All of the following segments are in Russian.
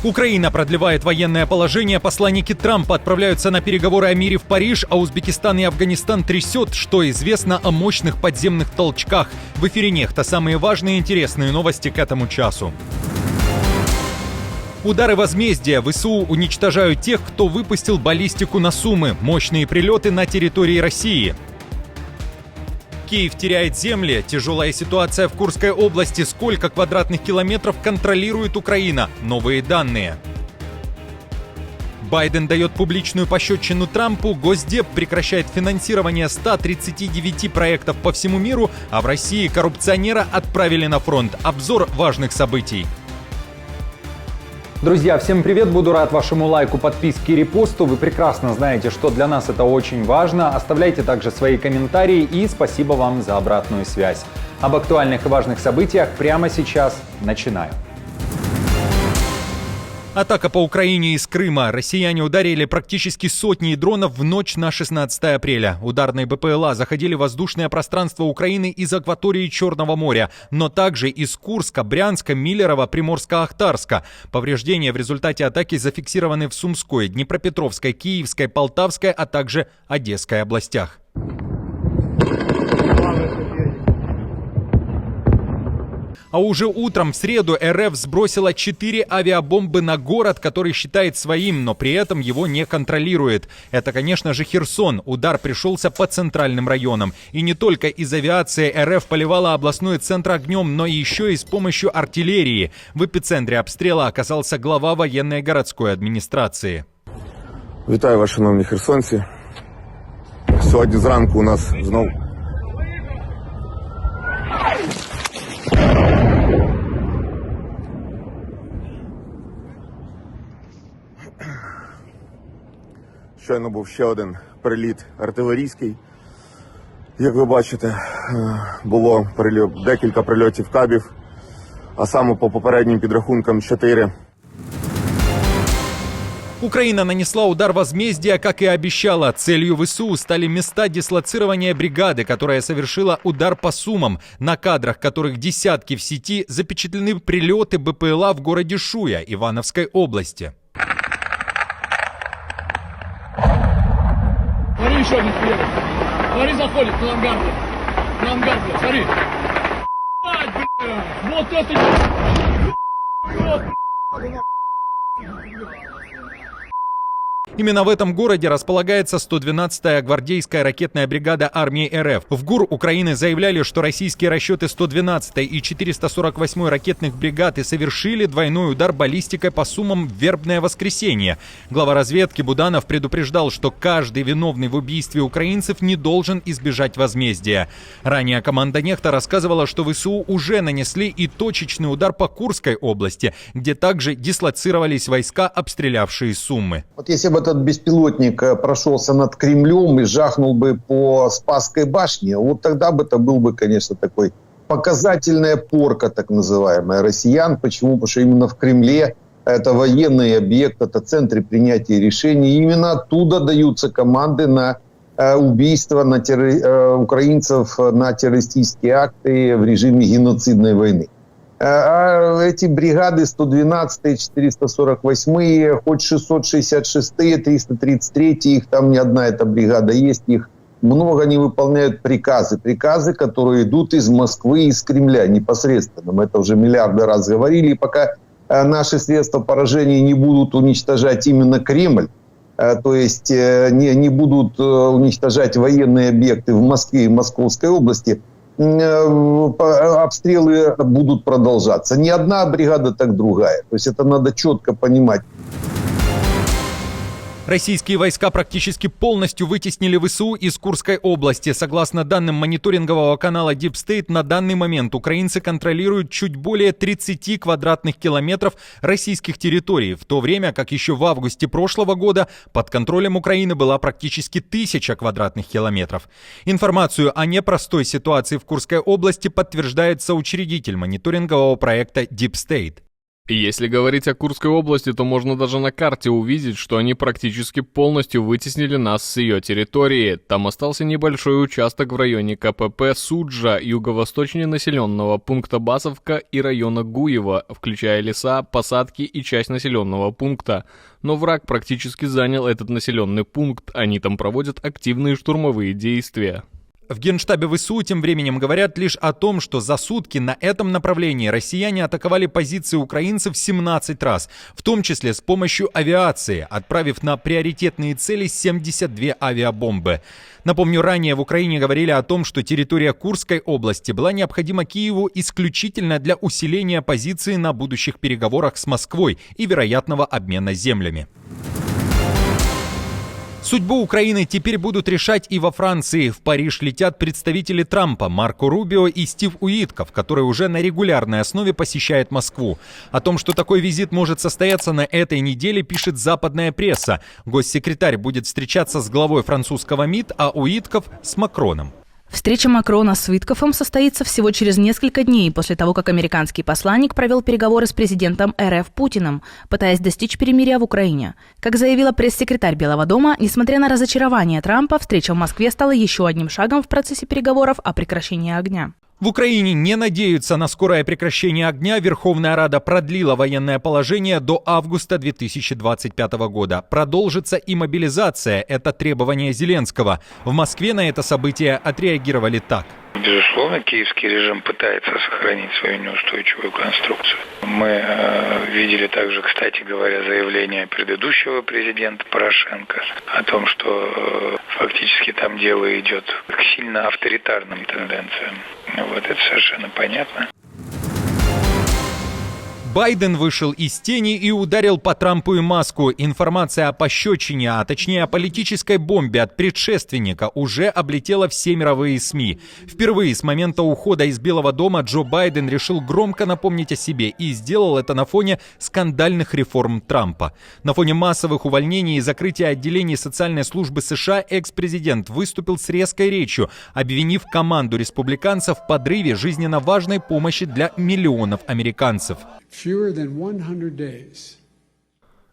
Украина продлевает военное положение, посланники Трампа отправляются на переговоры о мире в Париж, а Узбекистан и Афганистан трясет, что известно о мощных подземных толчках. В эфире «Нехта» самые важные и интересные новости к этому часу. Удары возмездия. ВСУ уничтожают тех, кто выпустил баллистику на Сумы. Мощные прилеты на территории России. Киев теряет земли. Тяжелая ситуация в Курской области. Сколько квадратных километров контролирует Украина? Новые данные. Байден дает публичную пощечину Трампу. Госдеп прекращает финансирование 139 проектов по всему миру, а в России коррупционера отправили на фронт. Обзор важных событий. Друзья, всем привет! Буду рад вашему лайку, подписке и репосту. Вы прекрасно знаете, что для нас это очень важно. Оставляйте также свои комментарии и спасибо вам за обратную связь. Об актуальных и важных событиях прямо сейчас начинаю. Атака по Украине из Крыма. Россияне ударили практически сотни дронов в ночь на 16 апреля. Ударные БПЛА заходили в воздушное пространство Украины из акватории Черного моря, но также из Курска, Брянска, Миллерово, Приморско-Ахтарска. Повреждения в результате атаки зафиксированы в Сумской, Днепропетровской, Киевской, Полтавской, а также Одесской областях. А уже утром в среду РФ сбросила 4 авиабомбы на город, который считает своим, но при этом его не контролирует. Это, конечно же, Херсон. Удар пришелся по центральным районам. И не только из авиации РФ поливала областной центр огнем, но еще и с помощью артиллерии. В эпицентре обстрела оказался глава военной городской администрации. Вітаю вас, шановні херсонці. Сьогодні зранку у нас знову щойно був ще один приліт артилерійський. Як ви бачите, було декілька прильотів кабів, а саме по попереднім підрахункам 4. Украина нанесла удар возмездия, как и обещала. Целью ВСУ стали места дислоцирования бригады, которая совершила удар по Сумам, на кадрах которых десятки в сети запечатлены прилеты БПЛА в городе Шуя Ивановской области. Смотри, еще один приедет. Смотри, заходит на ангар. На ангар, блядь, смотри. Блядь, вот это... Именно в этом городе располагается 112-я гвардейская ракетная бригада армии РФ. В ГУР Украины заявляли, что российские расчеты 112-й и 448-й ракетных бригад и совершили двойной удар баллистикой по Сумам в Вербное воскресенье. Глава разведки Буданов предупреждал, что каждый виновный в убийстве украинцев не должен избежать возмездия. Ранее команда «Нехта» рассказывала, что ВСУ уже нанесли и точечный удар по Курской области, где также дислоцировались войска, обстрелявшие Сумы. Вот если бы этот беспилотник прошелся над Кремлем и жахнул бы по Спасской башне, вот тогда бы это был бы, конечно, такой показательная порка, так называемая, россиян. Почему? Потому что именно в Кремле это военный объект, это центр принятия решений. И именно оттуда даются команды на убийство украинцев, на террористические акты в режиме геноцидной войны. А эти бригады 112-е, 448-е, хоть 666-е, 333-е, их там не одна эта бригада есть, их много, они выполняют приказы. Приказы, которые идут из Москвы, из Кремля непосредственно. Мы это уже миллиарды раз говорили. И пока наши средства поражения не будут уничтожать именно Кремль, то есть не будут уничтожать военные объекты в Москве и Московской области, обстрелы будут продолжаться. Не одна бригада, так другая. То есть это надо четко понимать. Российские войска практически полностью вытеснили ВСУ из Курской области. Согласно данным мониторингового канала Deep State, на данный момент украинцы контролируют чуть более 30 квадратных километров российских территорий, в то время как еще в августе прошлого года под контролем Украины была практически 1000 квадратных километров. Информацию о непростой ситуации в Курской области подтверждает соучредитель мониторингового проекта Deep State. Если говорить о Курской области, то можно даже на карте увидеть, что они практически полностью вытеснили нас с ее территории. Там остался небольшой участок в районе КПП Суджа, юго-восточнее населенного пункта Басовка и района Гуева, включая леса, посадки и часть населенного пункта. Но враг практически занял этот населенный пункт, они там проводят активные штурмовые действия. В Генштабе ВСУ тем временем говорят лишь о том, что за сутки на этом направлении россияне атаковали позиции украинцев 17 раз, в том числе с помощью авиации, отправив на приоритетные цели 72 авиабомбы. Напомню, ранее в Украине говорили о том, что территория Курской области была необходима Киеву исключительно для усиления позиции на будущих переговорах с Москвой и вероятного обмена землями. Судьбу Украины теперь будут решать и во Франции. В Париж летят представители Трампа Марко Рубио и Стив Уитков, который уже на регулярной основе посещает Москву. О том, что такой визит может состояться на этой неделе, пишет западная пресса. Госсекретарь будет встречаться с главой французского МИД, а Уитков с Макроном. Встреча Макрона с Уиткофом состоится всего через несколько дней после того, как американский посланник провел переговоры с президентом РФ Путиным, пытаясь достичь перемирия в Украине. Как заявила пресс-секретарь Белого дома, несмотря на разочарование Трампа, встреча в Москве стала еще одним шагом в процессе переговоров о прекращении огня. В Украине не надеются на скорое прекращение огня. Верховная Рада продлила военное положение до августа 2025 года. Продолжится и мобилизация. Это требование Зеленского. В Москве на это событие отреагировали так. Безусловно, киевский режим пытается сохранить свою неустойчивую конструкцию. Мы видели также, кстати говоря, заявление предыдущего президента Порошенко о том, что фактически там дело идет к сильно авторитарным тенденциям. Вот это совершенно понятно. Байден вышел из тени и ударил по Трампу и Маску. Информация о пощечине, а точнее о политической бомбе от предшественника уже облетела все мировые СМИ. Впервые с момента ухода из Белого дома Джо Байден решил громко напомнить о себе и сделал это на фоне скандальных реформ Трампа. На фоне массовых увольнений и закрытия отделений социальной службы США экс-президент выступил с резкой речью, обвинив команду республиканцев в подрыве жизненно важной помощи для миллионов американцев.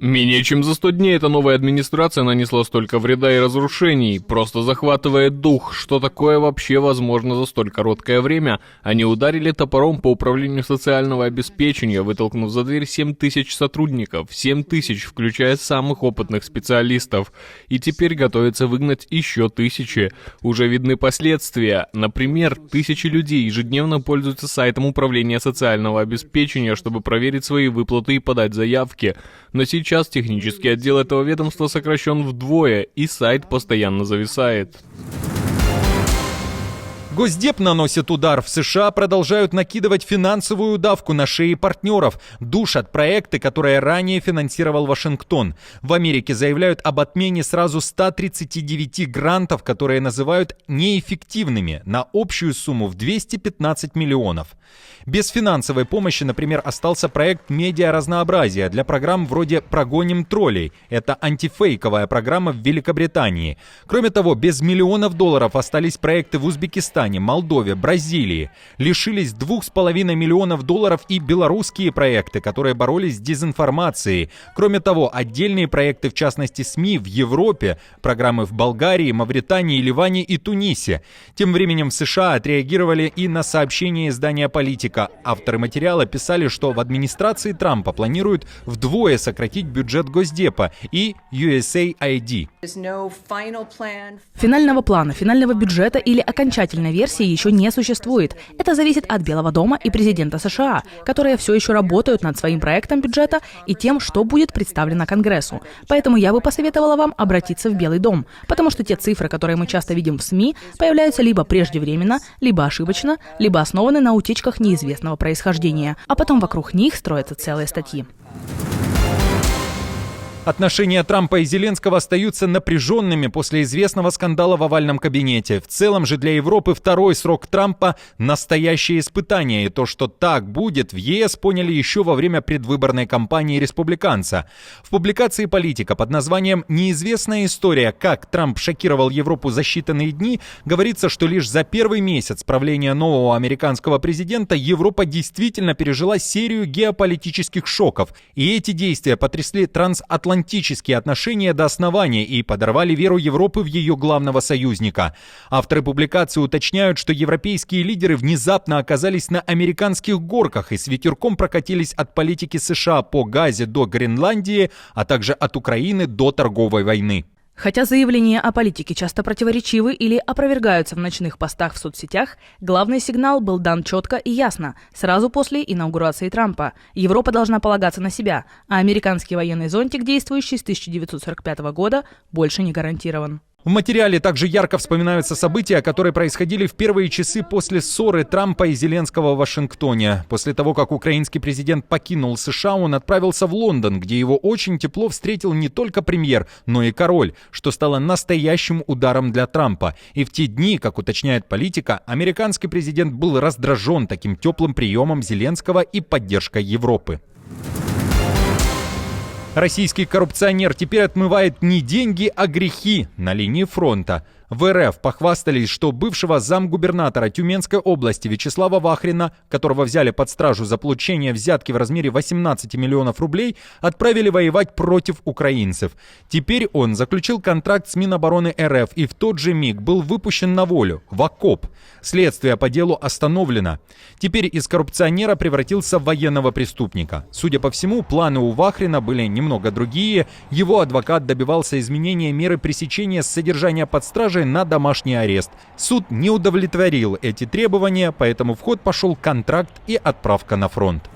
Менее чем за 100 дней эта новая администрация нанесла столько вреда и разрушений. Просто захватывает дух, что такое вообще возможно за столь короткое время. Они ударили топором по управлению социального обеспечения, вытолкнув за дверь 7 тысяч сотрудников, 7 тысяч, включая самых опытных специалистов. И теперь готовятся выгнать еще тысячи. Уже видны последствия. Например, тысячи людей ежедневно пользуются сайтом управления социального обеспечения, чтобы проверить свои выплаты и подать заявки. Но сейчас технический отдел этого ведомства сокращен вдвое, и сайт постоянно зависает. Госдеп наносит удар. В США продолжают накидывать финансовую давку на шеи партнеров. Душат проекты, которые ранее финансировал Вашингтон. В Америке заявляют об отмене сразу 139 грантов, которые называют неэффективными, на общую сумму в 215 миллионов. Без финансовой помощи, например, остался проект «Медиаразнообразие» для программ вроде «Прогоним троллей». Это антифейковая программа в Великобритании. Кроме того, без миллионов долларов остались проекты в Узбекистане, Молдове, Бразилии. Лишились 2,5 миллионов долларов и белорусские проекты, которые боролись с дезинформацией. Кроме того, отдельные проекты, в частности СМИ в Европе, программы в Болгарии, Мавритании, Ливане и Тунисе. Тем временем в США отреагировали и на сообщение издания «Политика». Авторы материала писали, что в администрации Трампа планируют вдвое сократить бюджет Госдепа и USAID. Финального плана, финального бюджета или окончательной версии еще не существует. Это зависит от Белого дома и президента США, которые все еще работают над своим проектом бюджета и тем, что будет представлено Конгрессу. Поэтому я бы посоветовала вам обратиться в Белый дом, потому что те цифры, которые мы часто видим в СМИ, появляются либо преждевременно, либо ошибочно, либо основаны на утечках неизвестного происхождения, а потом вокруг них строятся целые статьи. Отношения Трампа и Зеленского остаются напряженными после известного скандала в овальном кабинете. В целом же для Европы второй срок Трампа – настоящее испытание. И то, что так будет, в ЕС поняли еще во время предвыборной кампании республиканца. В публикации «Политика» под названием «Неизвестная история. Как Трамп шокировал Европу за считанные дни» говорится, что лишь за первый месяц правления нового американского президента Европа действительно пережила серию геополитических шоков. И эти действия потрясли трансатлантические отношения до основания и подорвали веру Европы в ее главного союзника. Авторы публикации уточняют, что европейские лидеры внезапно оказались на американских горках и с ветерком прокатились от политики США по Газе до Гренландии, а также от Украины до торговой войны. Хотя заявления о политике часто противоречивы или опровергаются в ночных постах в соцсетях, главный сигнал был дан четко и ясно, сразу после инаугурации Трампа. Европа должна полагаться на себя, а американский военный зонтик, действующий с 1945 года, больше не гарантирован. В материале также ярко вспоминаются события, которые происходили в первые часы после ссоры Трампа и Зеленского в Вашингтоне. После того, как украинский президент покинул США, он отправился в Лондон, где его очень тепло встретил не только премьер, но и король, что стало настоящим ударом для Трампа. И в те дни, как уточняет «Политика», американский президент был раздражен таким теплым приемом Зеленского и поддержкой Европы. Российский коррупционер теперь отмывает не деньги, а грехи на линии фронта. В РФ похвастались, что бывшего замгубернатора Тюменской области Вячеслава Вахрина, которого взяли под стражу за получение взятки в размере 18 миллионов рублей, отправили воевать против украинцев. Теперь он заключил контракт с Минобороны РФ и в тот же миг был выпущен на волю, в окоп. Следствие по делу остановлено. Теперь из коррупционера превратился в военного преступника. Судя по всему, планы у Вахрина были немного другие. Его адвокат добивался изменения меры пресечения с содержания под стражей на домашний арест. Суд не удовлетворил эти требования, поэтому в ход пошел контракт и отправка на фронт.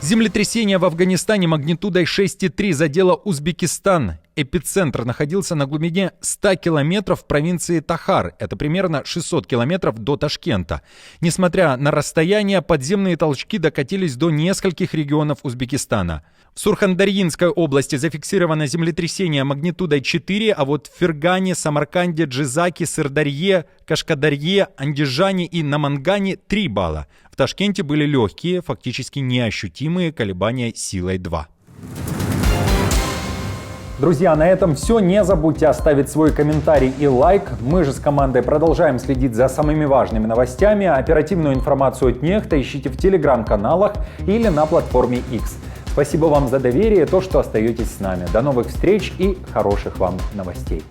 Землетрясение в Афганистане магнитудой 6,3 задело Узбекистан. Эпицентр находился на глубине 100 километров в провинции Тахар. Это примерно 600 километров до Ташкента. Несмотря на расстояние, подземные толчки докатились до нескольких регионов Узбекистана. В Сурхандарьинской области зафиксировано землетрясение магнитудой 4, а вот в Фергане, Самарканде, Джизаке, Сырдарье, Кашкадарье, Андижане и Намангане 3 балла. В Ташкенте были легкие, фактически неощутимые колебания силой 2. Друзья, на этом все. Не забудьте оставить свой комментарий и лайк. Мы же с командой продолжаем следить за самыми важными новостями. Оперативную информацию от Нехта ищите в телеграм-каналах или на платформе X. Спасибо вам за доверие и то, что остаетесь с нами. До новых встреч и хороших вам новостей.